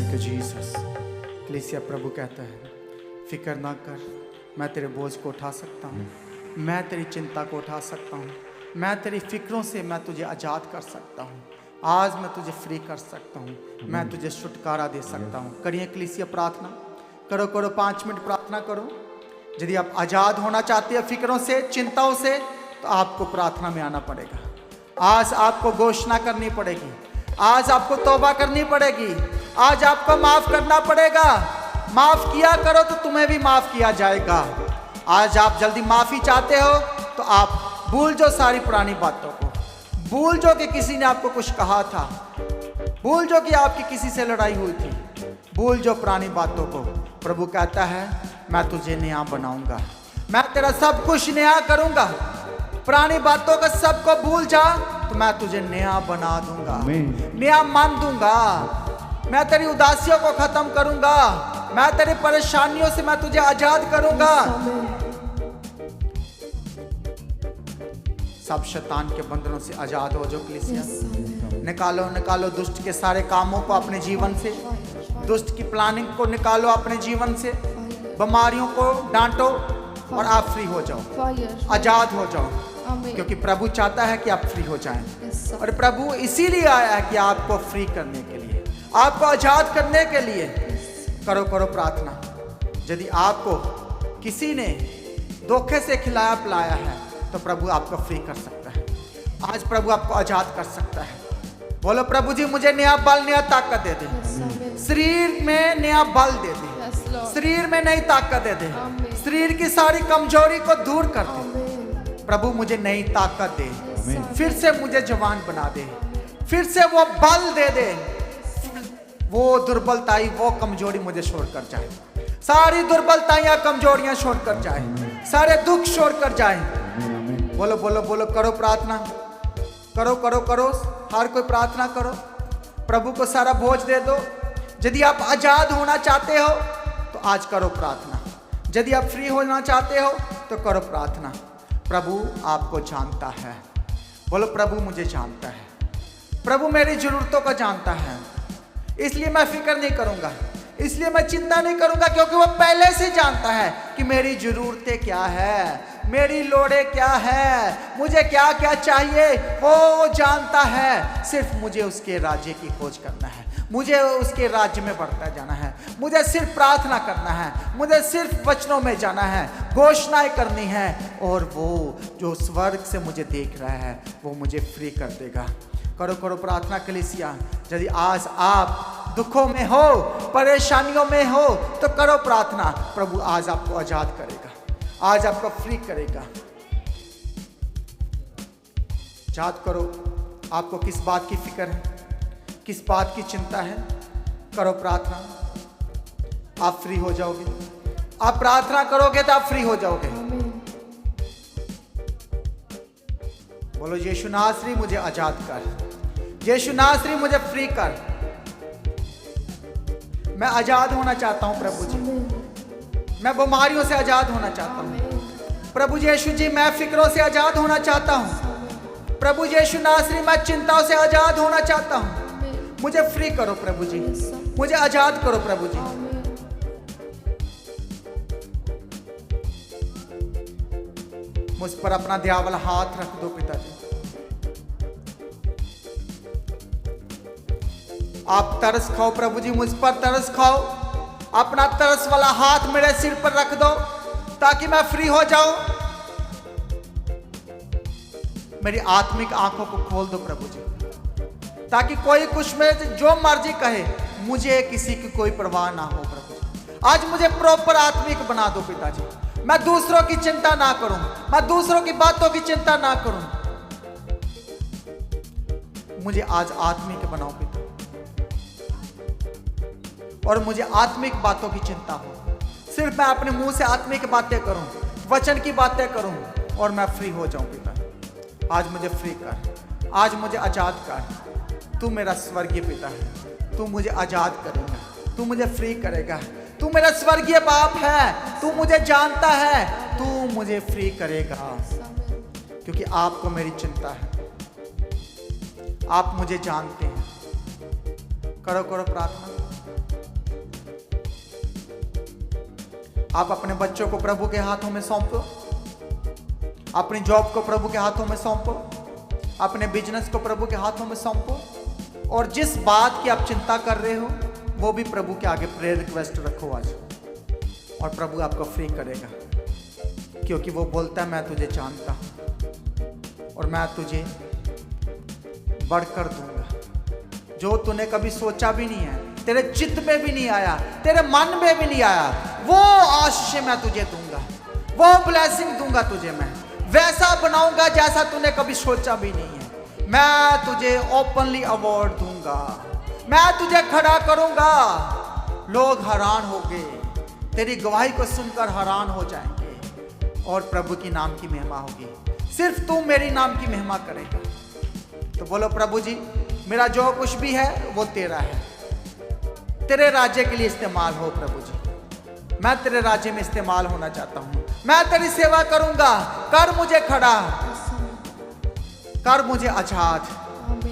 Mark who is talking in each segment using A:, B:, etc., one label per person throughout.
A: Thank you Jesus. कलीसिया प्रभु कहता है, फिक्र ना कर, मैं तेरे बोझ को उठा सकता हूँ, मैं तेरी चिंता को उठा सकता हूँ, मैं तेरी फिक्रों से मैं तुझे आज़ाद कर सकता हूँ। आज मैं तुझे फ्री कर सकता हूँ, मैं तुझे छुटकारा दे सकता हूँ। करिए कलीसिया प्रार्थना, करो 5 मिनट प्रार्थना करो। यदि आप आज़ाद होना चाहते हैं फिक्रों से, चिंताओं से, तो आपको प्रार्थना में आना पड़ेगा। आज आपको घोषणा करनी पड़ेगी, आज आपको तौबा करनी पड़ेगी, आज आपको माफ करना पड़ेगा। माफ किया करो तो तुम्हें भी माफ किया जाएगा। आज आप जल्दी माफी चाहते हो तो आप भूल जाओ सारी पुरानी बातों को, भूल जाओ कि किसी ने आपको कुछ कहा था, भूल जाओ कि आपकी किसी से लड़ाई हुई थी, भूल जाओ पुरानी बातों को। प्रभु कहता है, मैं तुझे नया बनाऊंगा, मैं तेरा सब कुछ नया करूंगा। पुरानी बातों का सबको भूल जा तो मैं तुझे नया बना दूंगा, नया मान दूंगा। मैं तेरी उदासियों को खत्म करूंगा, मैं तेरी परेशानियों से मैं तुझे आजाद करूंगा। सब शैतान के बंधनों से आजाद हो जाओ कलीसिया। निकालो दुष्ट के सारे कामों को अपने जीवन से, दुष्ट की प्लानिंग को निकालो अपने जीवन से, बीमारियों को डांटो और आप फ्री हो जाओ, आजाद हो जाओ। क्योंकि प्रभु चाहता है कि आप फ्री हो जाएं। और प्रभु इसीलिए आया है कि आपको फ्री करने के लिए, आपको आजाद करने के लिए। करो प्रार्थना। यदि आपको किसी ने धोखे से खिलाया पिलाया है तो प्रभु आपको फ्री कर सकता है। आज प्रभु आपको आजाद कर सकता है। बोलो, प्रभु जी मुझे नया बल, नया ताकत दे दे, शरीर में नया बल दे दे, शरीर में नई ताकत दे दे, शरीर की सारी कमजोरी को दूर कर दे। प्रभु मुझे नई ताकत दे, फिर से मुझे जवान बना दे, फिर से वो बल दे दे, वो दुर्बलताई, वो कमजोरी मुझे छोड़कर जाए, सारी दुर्बलताइयां कमजोरियां छोड़कर जाए, सारे दुख छोड़कर जाए। बोलो करो प्रार्थना, करो। हर कोई प्रार्थना करो, प्रभु को सारा बोझ दे दो। यदि आप आजाद होना चाहते हो तो आज करो प्रार्थना, यदि आप फ्री होना चाहते हो तो करो प्रार्थना। प्रभु आपको जानता है। बोलो, प्रभु मुझे जानता है, प्रभु मेरी जरूरतों को जानता है, इसलिए मैं फिक्र नहीं करूंगा, इसलिए मैं चिंता नहीं करूंगा, क्योंकि वो पहले से जानता है कि मेरी जरूरतें क्या है, मेरी लोड़े क्या है, मुझे क्या क्या चाहिए, वो जानता है। सिर्फ मुझे उसके राज्य की खोज करना है, मुझे उसके राज्य में बढ़ता जाना है, मुझे सिर्फ प्रार्थना करना है, मुझे सिर्फ वचनों में जाना है, घोषणाएं करनी है, और वो जो स्वर्ग से मुझे देख रहा है वो मुझे फ्री कर देगा। करो प्रार्थना कलीसिया। यदि आज आप दुखों में हो, परेशानियों में हो तो करो प्रार्थना। प्रभु आज आपको आजाद करेगा, आज आपको फ्री करेगा। आजाद करो। आपको किस बात की फिक्र है, किस बात की चिंता है, करो प्रार्थना, आप फ्री हो जाओगे। आप प्रार्थना करोगे तो आप फ्री हो जाओगे। बोलो, यीशु नासरी मुझे आजाद कर, यीशु नासरी मुझे फ्री कर। मैं आजाद होना चाहता हूं प्रभु जी, मैं बीमारियों से आजाद होना चाहता हूं प्रभु यीशु जी, मैं फिक्रों से आजाद होना चाहता हूं प्रभु यीशु नासरी, मैं चिंताओं से आजाद होना चाहता हूं। मुझे फ्री करो प्रभु जी, मुझे आजाद करो प्रभु जी। मुझ पर अपना दया वाला हाथ रख दो पिताजी। आप तरस खाओ प्रभु जी, मुझ पर तरस खाओ, अपना तरस वाला हाथ मेरे सिर पर रख दो ताकि मैं फ्री हो जाऊं। मेरी आत्मिक आंखों को खोल दो प्रभु जी, ताकि कोई कुछ में जो मर्जी कहे, मुझे किसी की कोई परवाह ना हो प्रभु जी। आज मुझे प्रॉपर आत्मिक बना दो पिताजी, मैं दूसरों की चिंता ना करूं, मैं दूसरों की बातों की चिंता ना करूं। मुझे आज आत्मिक बनाओ पिता, और मुझे आत्मिक बातों की चिंता हो। सिर्फ मैं अपने मुंह से आत्मिक बातें करूं, वचन की बातें करूं, और मैं फ्री हो जाऊं पिता। आज मुझे फ्री कर, आज मुझे आजाद कर। तू मेरा स्वर्गीय पिता है, तू मुझे आजाद करेगा, तू मुझे फ्री करेगा। तू मेरा स्वर्गीय बाप है, तू मुझे जानता है, तू मुझे फ्री करेगा, क्योंकि आपको मेरी चिंता है, आप मुझे जानते हैं। करो प्रार्थना। आप अपने बच्चों को प्रभु के हाथों में सौंपो, अपनी जॉब को प्रभु के हाथों में सौंपो, अपने बिजनेस को प्रभु के हाथों में सौंपो, और जिस बात की आप चिंता कर रहे हो वो भी प्रभु के आगे प्रेयर रिक्वेस्ट रखो आज, और प्रभु आपको फ्री करेगा, क्योंकि वो बोलता है मैं तुझे जानता हूं और मैं तुझे बढ़कर दूंगा। जो तूने कभी सोचा भी नहीं है, तेरे चित्त में भी नहीं आया, तेरे मन में भी नहीं आया, वो आशीष मैं तुझे दूंगा, वो ब्लेसिंग दूंगा तुझे, मैं वैसा बनाऊंगा जैसा तूने कभी सोचा भी नहीं है। मैं तुझे ओपनली अवार्ड दूंगा, मैं तुझे खड़ा करूंगा। लोग हैरान होंगे, तेरी गवाही को सुनकर हैरान हो जाएंगे, और प्रभु की नाम की महिमा होगी। सिर्फ तू मेरी नाम की महिमा करेगा। तो बोलो प्रभु जी, मेरा जो कुछ भी है वो तेरा है, तेरे राज्य के लिए इस्तेमाल हो प्रभु जी। मैं तेरे राज्य में इस्तेमाल होना चाहता हूं, मैं तेरी सेवा करूंगा। कर मुझे खड़ा, कर मुझे आजाद,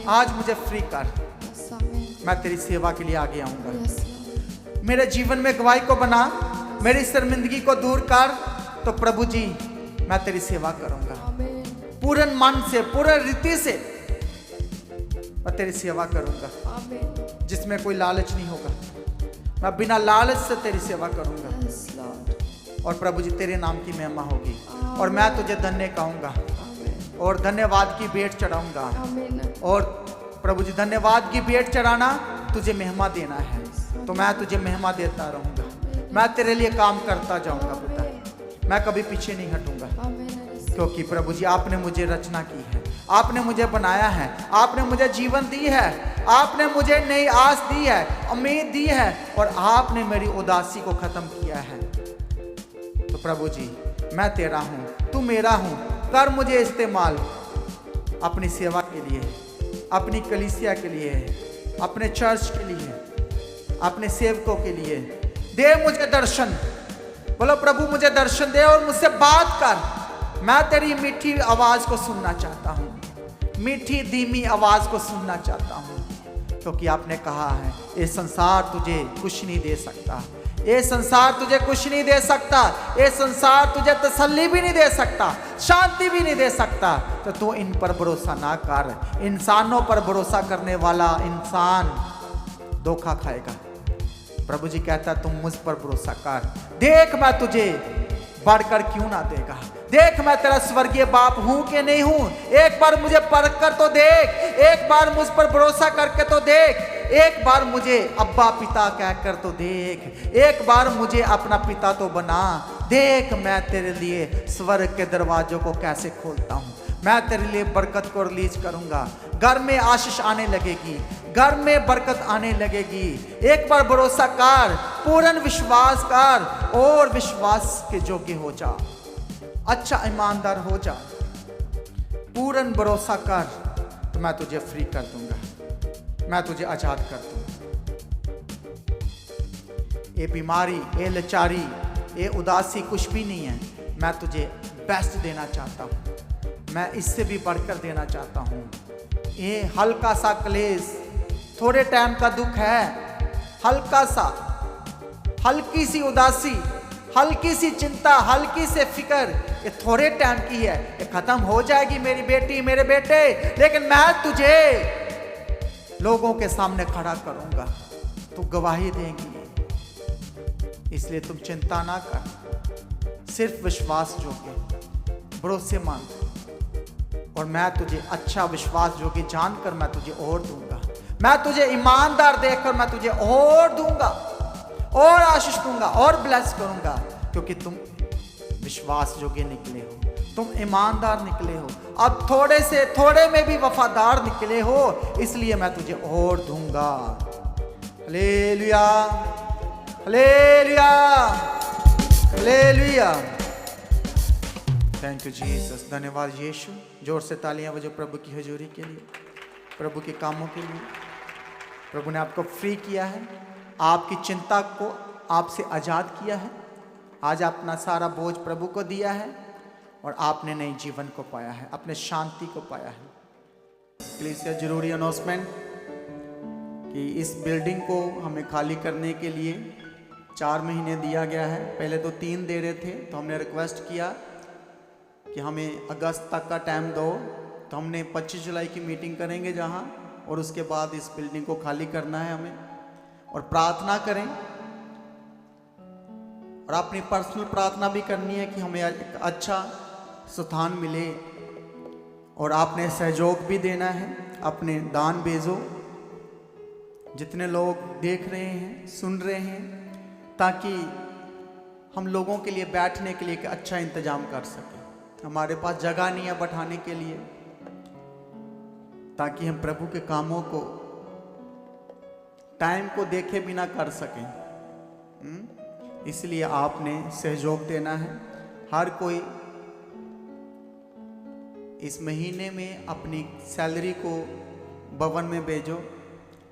A: आज मुझे फ्री कर, मैं तेरी सेवा के लिए आगे आऊंगा। मेरे जीवन में गवाही को बना, मेरी शर्मिंदगी को दूर कर। तो प्रभु जी मैं तेरी सेवा करूंगा, पूर्ण मन से, पूर्ण रीति से मैं तेरी सेवा करूंगा, जिसमें कोई लालच नहीं होगा। मैं बिना लालच से तेरी सेवा करूंगा, और प्रभु जी तेरे नाम की महिमा होगी, और मैं तुझे धन्य कहूंगा और धन्यवाद की भेंट चढ़ाऊंगा। और प्रभु जी धन्यवाद की भेंट चढ़ाना, तुझे महिमा देना है, तो मैं तुझे महिमा देता रहूंगा। मैं तेरे लिए काम करता जाऊंगा पिता, मैं कभी पीछे नहीं हटूंगा, क्योंकि प्रभु जी आपने मुझे रचना की है, आपने मुझे बनाया है, आपने मुझे जीवन दी है, आपने मुझे नई आस दी है, उम्मीद दी है, और आपने मेरी उदासी को खत्म किया है। तो प्रभु जी मैं तेरा हूं, तू मेरा हूं, कर मुझे इस्तेमाल अपनी सेवा के लिए, अपनी कलीसिया के लिए, अपने चर्च के लिए, अपने सेवकों के लिए। दे मुझे दर्शन, बोलो प्रभु मुझे दर्शन दे और मुझसे बात कर। मैं तेरी मीठी आवाज को सुनना चाहता हूं, मीठी धीमी आवाज को सुनना चाहता हूं, क्योंकि आपने कहा है ये संसार तुझे कुछ नहीं दे सकता, ये संसार तुझे कुछ नहीं दे सकता, ये संसार तुझे तसल्ली भी नहीं दे सकता, शांति भी नहीं दे सकता। तो तू इन पर भरोसा ना कर। इंसानों पर भरोसा करने वाला इंसान धोखा खाएगा। प्रभु जी कहता तुम मुझ पर भरोसा कर, देख मैं तुझे बढ़कर क्यों ना देगा, देख मैं तेरा स्वर्गीय बाप हूं कि नहीं हूं। एक बार मुझे परख कर तो देख, एक बार मुझ पर भरोसा करके तो देख, एक बार मुझे अब्बा पिता कहकर तो देख, एक बार मुझे अपना पिता तो बना। देख मैं तेरे लिए स्वर्ग के दरवाजों को कैसे खोलता हूं, मैं तेरे लिए बरकत को रिलीज करूंगा। घर में आशीष आने लगेगी, घर में बरकत आने लगेगी। एक बार भरोसा कर, पूर्ण विश्वास कर, और विश्वास के योग्य हो जा, अच्छा ईमानदार हो जा, पूर्ण भरोसा कर, तो मैं तुझे फ्री कर दूंगा, मैं तुझे आजाद कर दूंगा। ये बीमारी, ये लाचारी, ये उदासी कुछ भी नहीं है। मैं तुझे बेस्ट देना चाहता हूं, मैं इससे भी बढ़कर देना चाहता हूं। ये हल्का सा क्लेश, थोड़े टाइम का दुख है, हल्का सा, हल्की सी उदासी, हल्की सी चिंता, हल्की से फिक्र, ये थोड़े टाइम की है, ये खत्म हो जाएगी मेरी बेटी, मेरे बेटे। लेकिन मैं तुझे लोगों के सामने खड़ा करूंगा, तू गवाही देगी। इसलिए तुम चिंता ना कर, सिर्फ विश्वास जोगे, भरोसेमंद, और मैं तुझे अच्छा विश्वास जोगी जानकर मैं तुझे और दूंगा। मैं तुझे ईमानदार देखकर मैं तुझे और दूंगा, और आशीष दूंगा, और ब्लेस करूंगा, क्योंकि तुम विश्वास योग्य निकले हो, तुम ईमानदार निकले हो, अब थोड़े से थोड़े में भी वफादार निकले हो, इसलिए मैं तुझे और दूंगा। Hallelujah, hallelujah, hallelujah. Thank you Jesus, धन्यवाद यीशु। जोर से तालियां बजाओ प्रभु की हजूरी के लिए, प्रभु के कामों के लिए। प्रभु ने आपको फ्री किया है, आपकी चिंता को आपसे आज़ाद किया है। आज अपना सारा बोझ प्रभु को दिया है, और आपने नए जीवन को पाया है, अपने शांति को पाया है। इसलिए जरूरी अनाउंसमेंट कि इस बिल्डिंग को हमें खाली करने के लिए 4 महीने दिया गया है। पहले तो 3 दे रहे थे, तो हमने रिक्वेस्ट किया कि हमें अगस्त तक का टाइम दो। तो हमने 25 जुलाई की मीटिंग करेंगे जहाँ, और उसके बाद इस बिल्डिंग को खाली करना है हमें, और प्रार्थना करें, और अपनी पर्सनल प्रार्थना भी करनी है कि हमें एक अच्छा स्थान मिले। और आपने सहयोग भी देना है, अपने दान भेजो, जितने लोग देख रहे हैं, सुन रहे हैं, ताकि हम लोगों के लिए बैठने के लिए एक अच्छा इंतजाम कर सकें। हमारे पास जगह नहीं है बैठाने के लिए, ताकि हम प्रभु के कामों को टाइम को देखे बिना कर सकें। इसलिए आपने सहयोग देना है। हर कोई इस महीने में अपनी सैलरी को भवन में भेजो,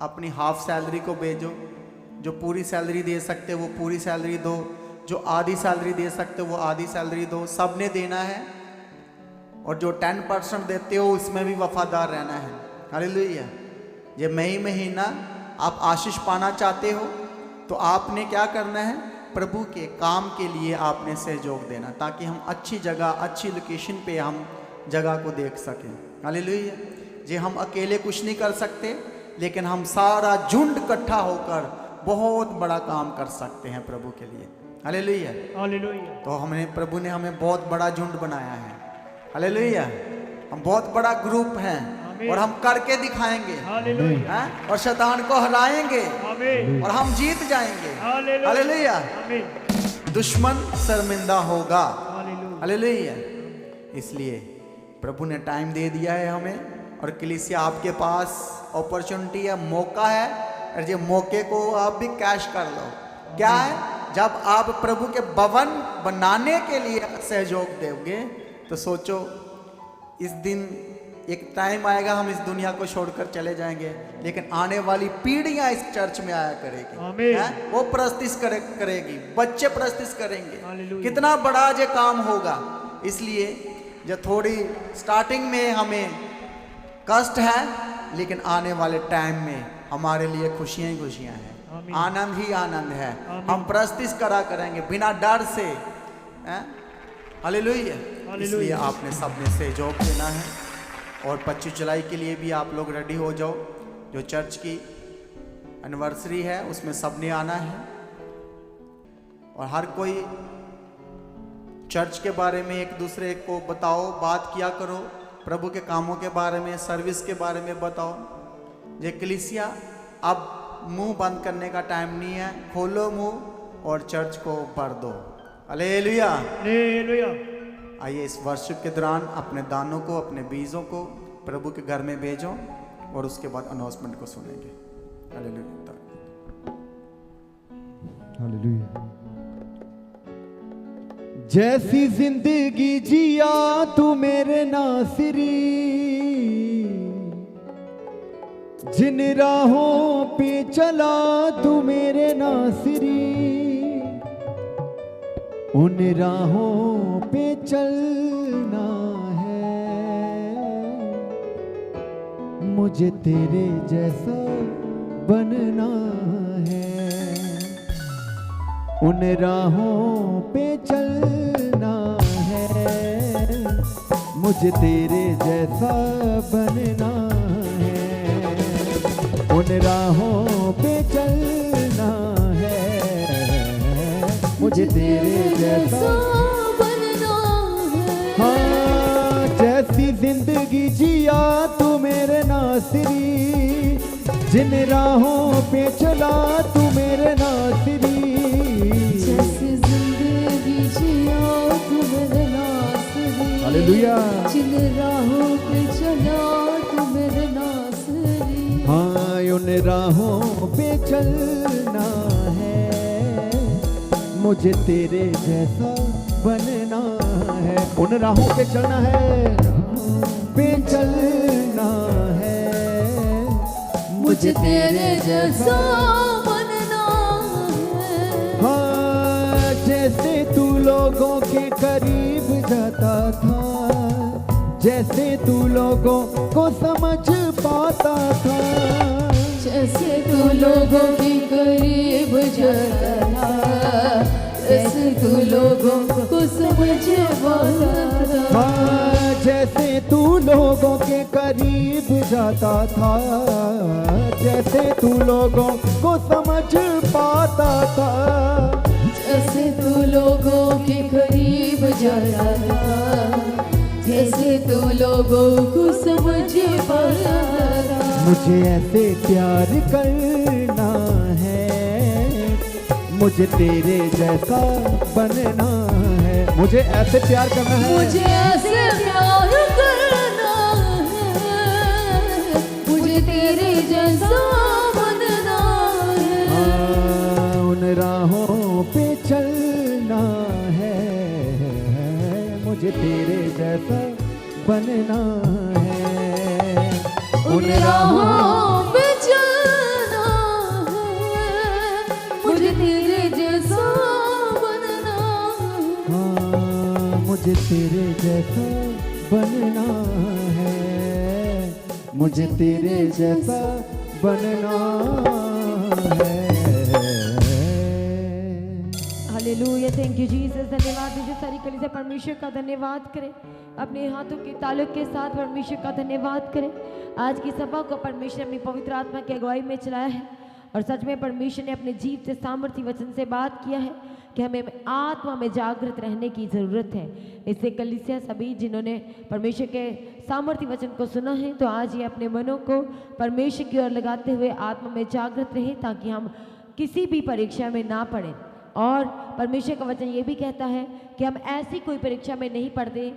A: अपनी हाफ सैलरी को भेजो। जो पूरी सैलरी दे सकते वो पूरी सैलरी दो, जो आधी सैलरी दे सकते वो आधी सैलरी दो। सब ने देना है, और जो 10% देते हो उसमें भी वफादार रहना है। हालेलुया। ये मई महीना आप आशीष पाना चाहते हो तो आपने क्या करना है, प्रभु के काम के लिए आपने सहयोग देना, ताकि हम अच्छी जगह, अच्छी लोकेशन पे हम जगह को देख सकें। हालेलुया। जे हम अकेले कुछ नहीं कर सकते, लेकिन हम सारा झुंड इकट्ठा होकर बहुत बड़ा काम कर सकते हैं प्रभु के लिए। Hallelujah, hallelujah. तो हमने, प्रभु ने हमें बहुत बड़ा झुंड बनाया है। हालेलुया। हम बहुत बड़ा ग्रुप हैं, और हम करके दिखाएंगे। हालेलुया। और शैतान को हराएंगे, और हम जीत जाएंगे। हालेलुया। दुश्मन शर्मिंदा होगा। हालेलुया। इसलिए प्रभु ने टाइम दे दिया है हमें, और कलीसिया आपके पास अपॉर्चुनिटी है, मौका है, और ये मौके को आप भी कैश कर लो। क्या है, जब आप प्रभु के भवन बनाने के लिए सहयोग दोगे, तो सोचो इस दिन एक टाइम आएगा हम इस दुनिया को छोड़कर चले जाएंगे, लेकिन आने वाली पीढ़ियां इस चर्च में आया करेगी। वो प्रस्तिश करेगी, बच्चे प्रस्तिश करेंगे। कितना बड़ा ये काम होगा। इसलिए जो थोड़ी स्टार्टिंग में हमें कष्ट है, लेकिन आने वाले टाइम में हमारे लिए खुशियां ही खुशियां हैं, आनंद ही आनंद है। हम प्रस्तिश करेंगे बिना डर से। हालेलुया। इसलिए आपने सबने सहयोग देना है, और 25 जुलाई के लिए भी आप लोग रेडी हो जाओ। जो चर्च की एनिवर्सरी है उसमें सबने आना है, और हर कोई चर्च के बारे में एक दूसरे को बताओ, बात किया करो, प्रभु के कामों के बारे में, सर्विस के बारे में बताओ। ये कलीसिया अब मुंह बंद करने का टाइम नहीं है, खोलो मुंह और चर्च को भर दो। Hallelujah, hallelujah. आइए इस वर्षिप के दौरान अपने दानों को, अपने बीजों को प्रभु के घर में भेजो, और उसके बाद अनाउंसमेंट को सुनेंगे। Hallelujah,
B: hallelujah. जैसी जिंदगी जिया तू मेरे नासिरी, जिन राहों पे चला तू मेरे नासिरी, उन राहों पे चलना है, मुझे तेरे जैसा बनना है। उन राहों पे चलना है, मुझे तेरे जैसा बनना है। उन राहों पे चलना है, मुझे तेरे जैसा बनना है। हाँ, जैसी जिंदगी जिया तू मेरे नासिरी, जिन राहों पे चला तू मेरे नासिरी,
C: जैसी जिंदगी जिया तू मेरे नासिरी,
B: हालेलुया।
C: जिन राहों पे चला तू मेरे नासिरी,
B: हाँ, उन राहों पे चलना है, मुझे तेरे जैसा बनना है। उन राहों पे चलना है, पे चलना है,
C: मुझे तेरे जैसा बनना है।
B: हाँ, जैसे तू लोगों के करीब जाता था, जैसे तू लोगों को समझ पाता था,
C: जैसे तू लोगों के करीब जाता था, था, जैसे तू लोगों को समझ पाता था।
B: हाँ, जैसे तू लोगों के करीब जाता था, जैसे तू लोगों को समझ पाता था,
C: जैसे तू लोगों के करीब जाता था, जैसे तू लोगों को समझ पाता था।
B: मुझे ऐसे प्यार करना है, मुझे तेरे जैसा बनना है। मुझे ऐसे प्यार करना है,
C: मुझे ऐसे प्यार करना है, मुझे तेरे जैसा बनना है।
B: हाँ, उन राहों पे चलना है, मुझे तेरे जैसा बनना है।
C: उन राहों पे चलना है, मुझे तेरे जैसा बनना है।
B: हाँ, मुझे तेरे जैसा बनना है, मुझे तेरे जैसा बनना है।
D: Hallelujah, thank you Jesus. धन्यवाद दीजिए सारी कलीसिया परमेश्वर का धन्यवाद करें, अपने हाथों के ताल्लुक के साथ परमेश्वर का धन्यवाद करें। आज की सभा को परमेश्वर अपनी पवित्र आत्मा की अगुवाई में चलाया है और सच में परमेश्वर ने अपने जीव से सामर्थ्य वचन से बात किया है कि हमें आत्मा में जागृत रहने की ज़रूरत है। इससे कलीसिया सभी जिन्होंने परमेश्वर के सामर्थ्य वचन को सुना है, तो आज ये अपने मनों को परमेश्वर की ओर लगाते हुए आत्मा में जागृत रहें, ताकि हम किसी भी परीक्षा में ना पड़ें। और परमेश्वर का वचन ये भी कहता है कि हम ऐसी कोई परीक्षा में नहीं पड़ते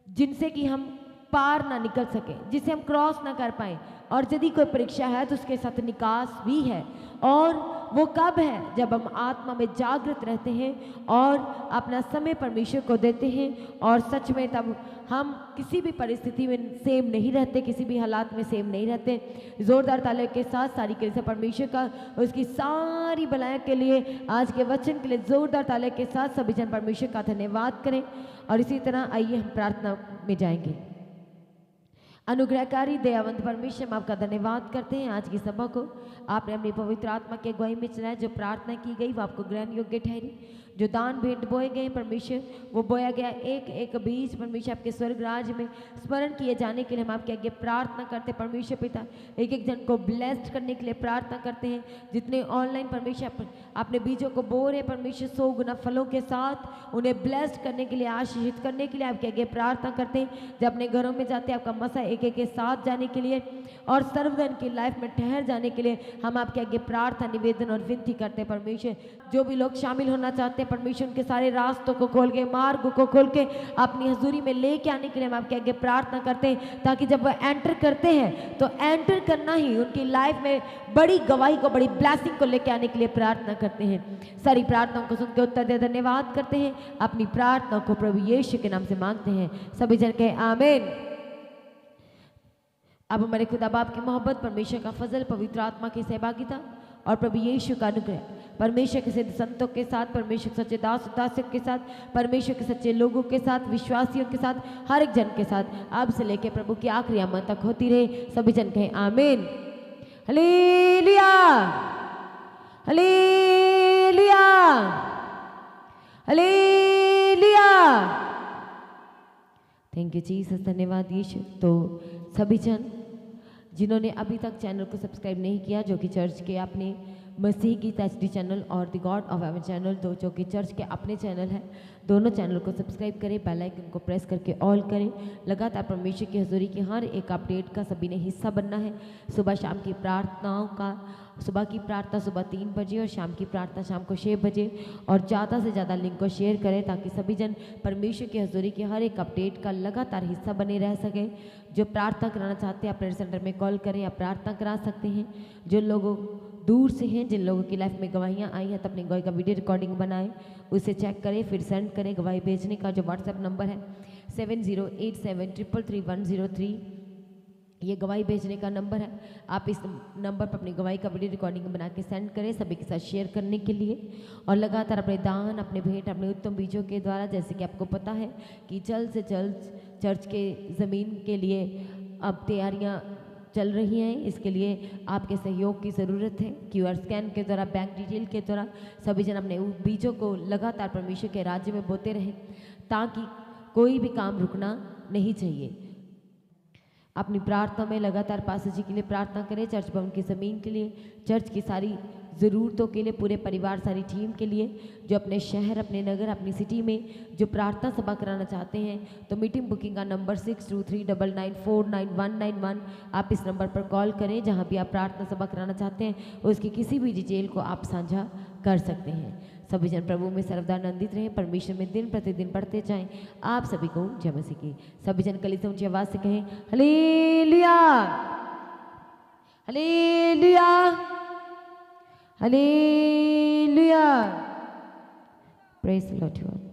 D: जिनसे कि हम पार ना निकल सके, जिसे हम क्रॉस ना कर पाए। और यदि कोई परीक्षा है तो उसके साथ निकास भी है, और वो कब है? जब हम आत्मा में जागृत रहते हैं और अपना समय परमेश्वर को देते हैं। और सच में तब हम किसी भी परिस्थिति में सेम नहीं रहते, किसी भी हालात में सेम नहीं रहते। जोरदार तालियों के साथ सारी कलीसिया परमेश्वर का उसकी सारी भलाइयों के लिए, आज के वचन के लिए जोरदार तालियों के साथ सभी जन परमेश्वर का धन्यवाद करें। और इसी तरह आइए हम प्रार्थना में जाएंगे। अनुग्रहकारी दयावंत परमेश्वर, हम आपका धन्यवाद करते हैं आज की सभा को आपने अपनी पवित्र आत्मा के अगुवाई में चलाया। जो प्रार्थना की गई वो आपको ग्रहण योग्य ठहरी। जो दान भेंट बोए गए परमेश्वर, वो बोया गया एक एक बीज परमेश्वर आपके स्वर्ग राज में स्मरण किए जाने के लिए हम आपके आगे प्रार्थना करते हैं। परमेश्वर पिता, एक एक जन को ब्लेस्ड करने के लिए प्रार्थना करते हैं। जितने ऑनलाइन परमेश्वर आपने बीजों को बो रहे परमेश्वर 100 गुना फलों के साथ उन्हें ब्लेस्ड करने के लिए, आशीषित करने के लिए आपके आगे प्रार्थना करते हैं। जब अपने घरों में जाते हैं आपका मसा एक एक के साथ जाने के लिए और सर्वजन की लाइफ में ठहर जाने के लिए हम आपके आगे प्रार्थना, निवेदन और विनती करते हैं। परमेश्वर, जो भी लोग शामिल होना चाहते हैं परमेश्वर, उनके सारे रास्तों को खोल के, मार्ग को खोल के अपनी हजूरी में लेके आने के लिए हम आपके आगे प्रार्थना करते हैं, ताकि जब वह एंटर करते हैं तो एंटर करना ही उनकी लाइफ में बड़ी गवाही को, बड़ी ब्लेसिंग को लेके आने के लिए प्रार्थना करते हैं। सारी प्रार्थनाओं को सुन के उत्तर दे धन्यवाद करते हैं। अपनी प्रार्थना को प्रभु यीशु के नाम से मांगते हैं। सभी जन कहे आमीन। अब हमारे खुदा बाप की मोहब्बत, परमेश्वर का फजल, पवित्र आत्मा की सहभागिता और प्रभु यीशु का अनुग्रह, परमेश्वर के सिद्ध संतों के साथ, परमेश्वर के सच्चे दास दासियों के साथ, परमेश्वर के सच्चे लोगों के साथ, विश्वासियों के साथ, हर एक जन के साथ अब से लेकर प्रभु की आखिरी आमद तक होती रहे। सभी जन कहें आमीन। Hallelujah, hallelujah, hallelujah. Thank you Jesus, धन्यवाद यीशु। तो सभी जन जिन्होंने अभी तक चैनल को सब्सक्राइब नहीं किया, जो कि चर्च के अपने मसीह की एचडी चैनल और the God of haven channel, दो जो कि चर्च के अपने चैनल है, दोनों चैनल को सब्सक्राइब करें, बेल आइकन को प्रेस करके ऑल करें। लगातार परमेश्वर की हजूरी की हर एक अपडेट का सभी ने हिस्सा बनना है। सुबह शाम की प्रार्थनाओं का, सुबह की प्रार्थना सुबह 3 बजे और शाम की प्रार्थना शाम को 6 बजे, और ज़्यादा से ज़्यादा लिंक को शेयर करें ताकि सभी जन परमेश्वर की हजूरी की हर एक अपडेट का लगातार हिस्सा बने रह सके। जो प्रार्थना कराना चाहते हैं आप प्रेयर सेंटर में कॉल करें, आप प्रार्थना करा सकते हैं। जो लोगों दूर से हैं, जिन लोगों की लाइफ में गवाहियाँ आई हैं, तो अपनी गवाही का वीडियो रिकॉर्डिंग बनाएं, उसे चेक करें, फिर सेंड करें। गवाही भेजने का जो व्हाट्सएप नंबर है 7087333103, ये गवाही भेजने का नंबर है। आप इस नंबर पर अपनी गवाही का वीडियो रिकॉर्डिंग बना के सेंड करें सभी के साथ शेयर करने के लिए। और लगातार अपने दान, अपने भेंट, अपने उत्तम बीजों के द्वारा, जैसे कि आपको पता है कि जल्द से जल्द चर्च के ज़मीन के लिए अब तैयारियां चल रही हैं। इसके लिए आपके सहयोग की ज़रूरत है। QR स्कैन के द्वारा, बैंक डिटेल के द्वारा सभी जन अपने बीजों को लगातार परमेश्वर के राज्य में बोते रहें, ताकि कोई भी काम रुकना नहीं चाहिए। अपनी प्रार्थना में लगातार पास्टर जी के लिए प्रार्थना करें, चर्च भवन की ज़मीन के लिए, चर्च की सारी ज़रूरतों के लिए, पूरे परिवार, सारी टीम के लिए, जो अपने शहर, अपने नगर, अपनी सिटी में जो प्रार्थना सभा कराना चाहते हैं, तो मीटिंग बुकिंग का नंबर 6239949191। आप इस नंबर पर कॉल करें। जहां भी आप प्रार्थना सभा कराना चाहते हैं, उसकी किसी भी डिटेल को आप साझा कर सकते हैं। सभी जन प्रभु में सर्वदा आनंदित रहें, परमेश्वर में दिन प्रतिदिन बढ़ते जाएं। आप सभी को जय मसीह की। सभी जन कलीसिया ऊंची आवाज से कहें hallelujah, hallelujah, hallelujah. Praise the Lord.